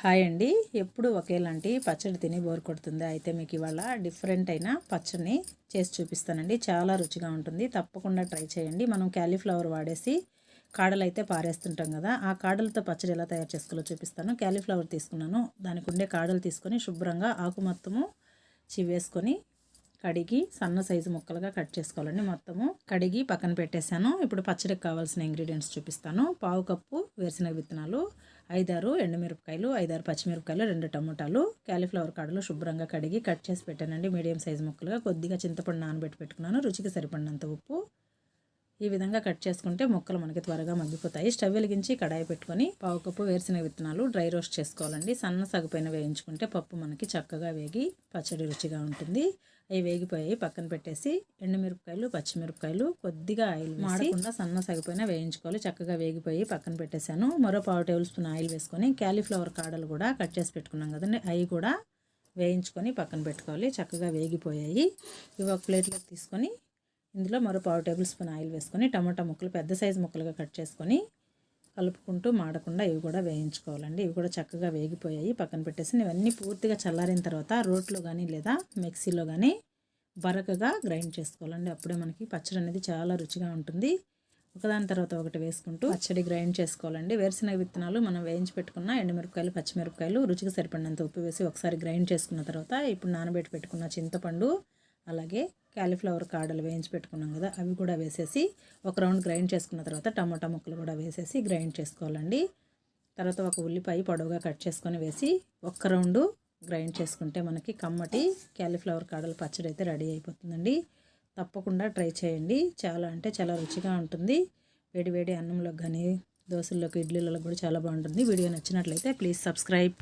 Hi అండి. ఎప్పుడు ఒకేలాంటి పచ్చడి తిని బోర్ కొడుతుంది. అయితే మీకు ఇవాళ డిఫరెంట్ అయిన పచ్చడిని చేసి చూపిస్తానండి. చాలా రుచిగా ఉంటుంది. తప్పకుండా ట్రై చేయండి. మనం క్యాలీఫ్లవర్ వాడేసి కాడలు అయితే పారేస్తుంటాం కదా, ఆ కాడలతో పచ్చడి ఎలా తయారు చేసుకోవాలో చూపిస్తాను. క్యాలీఫ్లవర్ తీసుకున్నాను. దానికి ఉండే కాడలు తీసుకొని శుభ్రంగా ఆకు మొత్తము చివేసుకొని కడిగి సన్న సైజు ముక్కలుగా కట్ చేసుకోవాలండి. మొత్తము కడిగి పక్కన పెట్టేశాను. ఇప్పుడు పచ్చడికి కావాల్సిన ఇంగ్రీడియంట్స్ చూపిస్తాను. పావు కప్పు వేరుశనగ విత్తనాలు, 5-6 ఎండుమిరపకాయలు, 5-6 పచ్చిమిరపకాయలు, 2 టమోటాలు, క్యాలీఫ్లవర్ కాడలు శుభ్రంగా కడిగి కట్ చేసి పెట్టానండి మీడియం సైజు ముక్కలుగా. కొద్దిగా చింతపండు నానబెట్టి పెట్టుకున్నాను. రుచికి సరిపడినంత ఉప్పు. ఈ విధంగా కట్ చేసుకుంటే ముక్కలు మనకి త్వరగా మగ్గిపోతాయి. స్టవ్ వెలిగించి కడాయి పెట్టుకొని పావు కప్పు వేరుశనగ విత్తనాలు డ్రై రోస్ట్ చేసుకోవాలండి. సన్న సగపైన వేయించుకుంటే పప్పు మనకి చక్కగా వేగి పచ్చడి రుచిగా ఉంటుంది. అవి వేగిపోయాయి, పక్కన పెట్టేసి ఎండుమిరపకాయలు, పచ్చిమిరపకాయలు కొద్దిగా ఆయిల్ మాడకుండా సన్న సగపైన వేయించుకోవాలి. చక్కగా వేగిపోయి పక్కన పెట్టేశాను. మరో పావు టేబుల్ స్పూన్ ఆయిల్ వేసుకొని క్యాలీఫ్లవర్ కాడలు కూడా కట్ చేసి పెట్టుకున్నాం కదండి, అవి కూడా వేయించుకొని పక్కన పెట్టుకోవాలి. చక్కగా వేగిపోయాయి. ఇవి ఒక ప్లేట్లోకి తీసుకొని ఇందులో మరో పావు టేబుల్ స్పూన్ ఆయిల్ వేసుకొని టమాటా ముక్కలు పెద్ద సైజు ముక్కలుగా కట్ చేసుకొని కలుపుకుంటూ మాడకుండా ఇవి కూడా వేయించుకోవాలండి. ఇవి కూడా చక్కగా వేగిపోయాయి, పక్కన పెట్టేసి ఇవన్నీ పూర్తిగా చల్లారిన తర్వాత రోట్లో కానీ లేదా మిక్సీలో కానీ బరకగా గ్రైండ్ చేసుకోవాలండి. అప్పుడే మనకి పచ్చడి అనేది చాలా రుచిగా ఉంటుంది. ఒకదాని తర్వాత ఒకటి వేసుకుంటూ పచ్చడి గ్రైండ్ చేసుకోవాలండి. వేరుశనగ విత్తనాలు మనం వేయించి పెట్టుకున్న ఎండుమిరపకాయలు, పచ్చిమిరపకాయలు, రుచికి సరిపడినంత ఉప్పు వేసి ఒకసారి గ్రైండ్ చేసుకున్న తర్వాత ఇప్పుడు నానబెట్టి పెట్టుకున్న చింతపండు, అలాగే క్యాలీఫ్లవర్ కాడలు వేయించి పెట్టుకున్నాం కదా, అవి కూడా వేసేసి ఒక రౌండ్ గ్రైండ్ చేసుకున్న తర్వాత టమాటా ముక్కలు కూడా వేసేసి గ్రైండ్ చేసుకోవాలండి. తర్వాత ఒక ఉల్లిపాయ పొడవుగా కట్ చేసుకొని వేసి ఒక్క రౌండు గ్రైండ్ చేసుకుంటే మనకి కమ్మటి క్యాలీఫ్లవర్ కాడల పచ్చడి అయితే రెడీ అయిపోతుందండి. తప్పకుండా ట్రై చేయండి. చాలా అంటే చాలా రుచిగా ఉంటుంది. వేడి వేడి అన్నంలోకి కానీ దోశల్లోకి, ఇడ్లీలలో కూడా చాలా బాగుంటుంది. వీడియో నచ్చినట్లయితే ప్లీజ్ సబ్స్క్రైబ్.